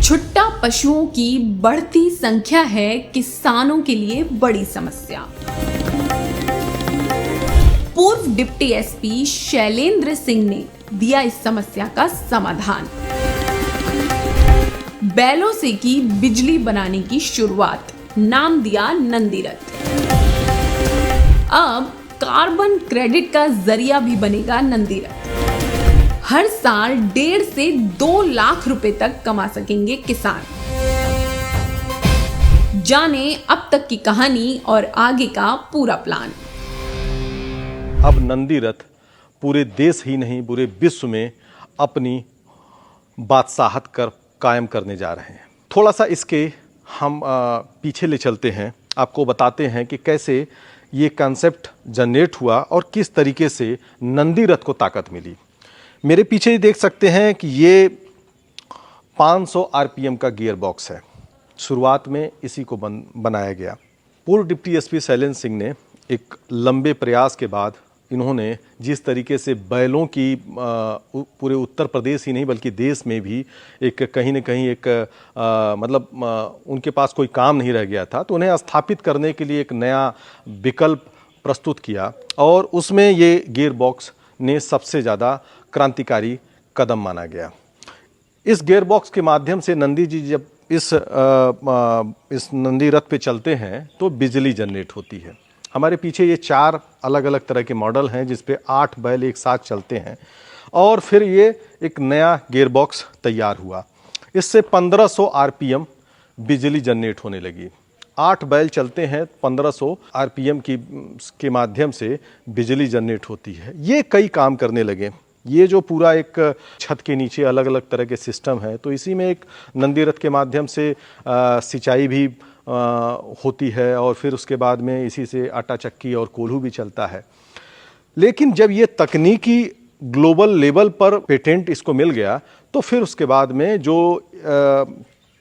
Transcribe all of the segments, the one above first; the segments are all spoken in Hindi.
छुट्टा पशुओं की बढ़ती संख्या है किसानों के लिए बड़ी समस्या। पूर्व डिप्टी एसपी शैलेंद्र सिंह ने दिया इस समस्या का समाधान। बैलों से की बिजली बनाने की शुरुआत, नाम दिया नंदीरथ। अब कार्बन क्रेडिट का जरिया भी बनेगा नंदीरथ। हर साल 1.5 से 2 लाख रुपए तक कमा सकेंगे किसान। जाने अब तक की कहानी और आगे का पूरा प्लान। अब नंदीरथ पूरे देश ही नहीं पूरे विश्व में अपनी बादशाहत कायम करने जा रहे हैं। थोड़ा सा इसके हम पीछे ले चलते हैं, आपको बताते हैं कि कैसे ये कॉन्सेप्ट जनरेट हुआ और किस तरीके से नंदीरथ को ताकत मिली। मेरे पीछे ही देख सकते हैं कि ये 500 आरपीएम का गियर बॉक्स है। शुरुआत में इसी को बनाया गया। पूर्व डिप्टी एसपी शैलेंद्र सिंह ने एक लंबे प्रयास के बाद इन्होंने जिस तरीके से बैलों की पूरे उत्तर प्रदेश ही नहीं बल्कि देश में भी एक कहीं न कहीं एक उनके पास कोई काम नहीं रह गया था, तो उन्हें स्थापित करने के लिए एक नया विकल्प प्रस्तुत किया और उसमें ये गियर बॉक्स ने सबसे ज़्यादा क्रांतिकारी कदम माना गया। इस गियर बॉक्स के माध्यम से नंदी जी जब इस नंदी रथ पे चलते हैं तो बिजली जनरेट होती है। हमारे पीछे ये 4 अलग अलग तरह के मॉडल हैं जिस पे 8 बैल एक साथ चलते हैं और फिर ये एक नया गियर बॉक्स तैयार हुआ। इससे 1500 आरपीएम बिजली जनरेट होने लगी। 8 बैल चलते हैं, 1500 आरपीएम के माध्यम से बिजली जनरेट होती है। ये कई काम करने लगे। ये जो पूरा एक छत के नीचे अलग अलग तरह के सिस्टम है, तो इसी में एक नंदीरथ के माध्यम से सिंचाई भी होती है और फिर उसके बाद में इसी से आटा चक्की और कोल्हू भी चलता है। लेकिन जब ये तकनीकी ग्लोबल लेवल पर पेटेंट इसको मिल गया तो फिर उसके बाद में जो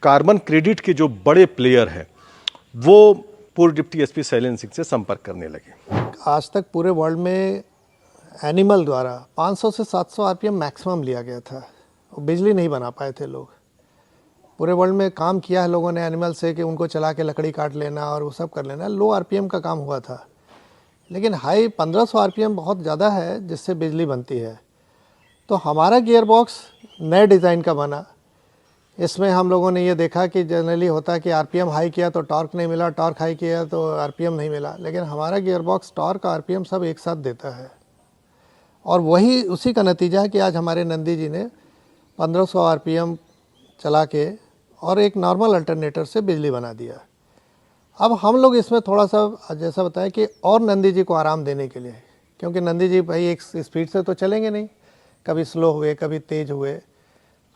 कार्बन क्रेडिट के जो बड़े प्लेयर हैं वो पूर्व डिप्टी एसपी शैलेंद्र सिंह से संपर्क करने लगे। आज तक पूरे वर्ल्ड में एनिमल द्वारा 500 से 700 आरपीएम मैक्सिमम लिया गया था। बिजली नहीं बना पाए थे लोग। पूरे वर्ल्ड में काम किया है लोगों ने एनिमल से कि उनको चला के लकड़ी काट लेना और वो सब कर लेना। लो आरपीएम का काम हुआ था, लेकिन हाई 1500 आरपीएम बहुत ज़्यादा है जिससे बिजली बनती है। तो हमारा गियर बॉक्स नए डिज़ाइन का बना। इसमें हम लोगों ने ये देखा कि जनरली होता है कि आरपीएम हाई किया तो टॉर्क नहीं मिला, टॉर्क हाई किया तो आरपीएम नहीं मिला, लेकिन हमारा गियर बॉक्स टॉर्क आरपीएम सब एक साथ देता है और वही उसी का नतीजा है कि आज हमारे नंदी जी ने 1500 आरपीएम चला के और एक नॉर्मल अल्टरनेटर से बिजली बना दिया। अब हम लोग इसमें थोड़ा सा जैसा बताया कि और नंदी जी को आराम देने के लिए, क्योंकि नंदी जी भाई एक स्पीड से तो चलेंगे नहीं, कभी स्लो हुए कभी तेज़ हुए,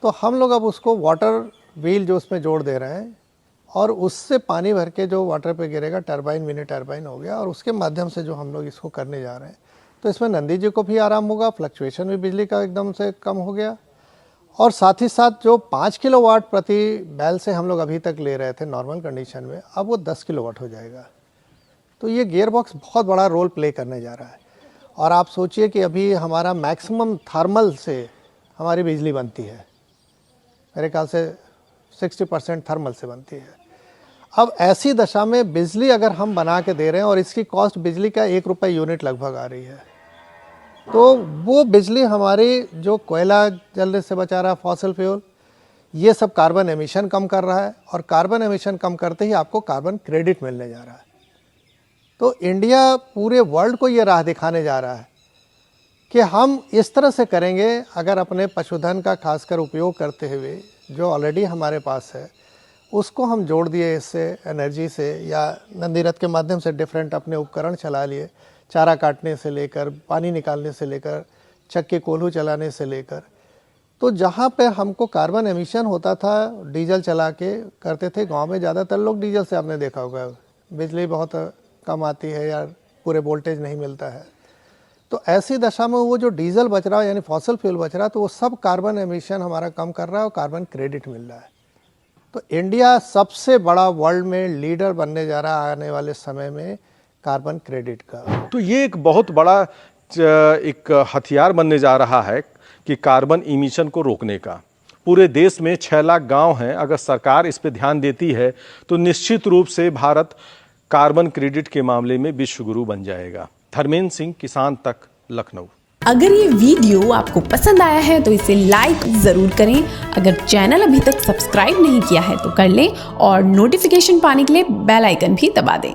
तो हम लोग अब उसको वाटर व्हील जो उसमें जोड़ दे रहे हैं और उससे पानी भर के जो वाटर पे गिरेगा टरबाइन मिनी टरबाइन हो गया और उसके माध्यम से जो हम लोग इसको करने जा रहे हैं, तो इसमें नंदी जी को भी आराम होगा, फ्लक्चुएशन भी बिजली का एकदम से कम हो गया और साथ ही साथ जो 5 किलोवाट प्रति बैल से हम लोग अभी तक ले रहे थे नॉर्मल कंडीशन में, अब वो 10 किलोवाट हो जाएगा। तो ये गियर बॉक्स बहुत बड़ा रोल प्ले करने जा रहा है। और आप सोचिए कि अभी हमारा मैक्सिमम थर्मल से हमारी बिजली बनती है, मेरे ख्याल से 60% थर्मल से बनती है। अब ऐसी दशा में बिजली अगर हम बना के दे रहे हैं और इसकी कॉस्ट बिजली का 1 रुपये यूनिट लगभग आ रही है, तो वो बिजली हमारी जो कोयला जलने से बचा रहा है, फॉसिल फ्यूल, ये सब कार्बन एमिशन कम कर रहा है और कार्बन एमिशन कम करते ही आपको कार्बन क्रेडिट मिलने जा रहा है। तो इंडिया पूरे वर्ल्ड को ये राह दिखाने जा रहा है कि हम इस तरह से करेंगे अगर अपने पशुधन का खासकर उपयोग करते हुए जो ऑलरेडी हमारे पास है उसको हम जोड़ दिए इससे एनर्जी से या नंदीरथ के माध्यम से डिफरेंट अपने उपकरण चला लिए, चारा काटने से लेकर पानी निकालने से लेकर चक्के कोल्हू चलाने से लेकर, तो जहाँ पे हमको कार्बन एमिशन होता था डीजल चला के करते थे। गांव में ज़्यादातर लोग डीजल से आपने देखा होगा, बिजली बहुत कम आती है या पूरे वोल्टेज नहीं मिलता है। तो ऐसी दशा में वो जो डीजल बच रहा है यानी फॉसिल फ्यूल बच रहा है, तो वो सब कार्बन एमिशन हमारा कम कर रहा है और कार्बन क्रेडिट मिल रहा है। तो इंडिया सबसे बड़ा वर्ल्ड में लीडर बनने जा रहा है आने वाले समय में कार्बन क्रेडिट का। तो ये एक बहुत बड़ा एक हथियार बनने जा रहा है कि कार्बन इमिशन को रोकने का। पूरे देश में 6 लाख गांव हैं। अगर सरकार इस पे ध्यान देती है तो निश्चित रूप से भारत कार्बन क्रेडिट के मामले में विश्व गुरु बन जाएगा। धर्मेंद्र सिंह, किसान तक, लखनऊ। अगर ये वीडियो आपको पसंद आया है तो इसे लाइक जरूर करें। अगर चैनल अभी तक सब्सक्राइब नहीं किया है तो कर लें और नोटिफिकेशन पाने के लिए बेल आइकन भी दबा दें।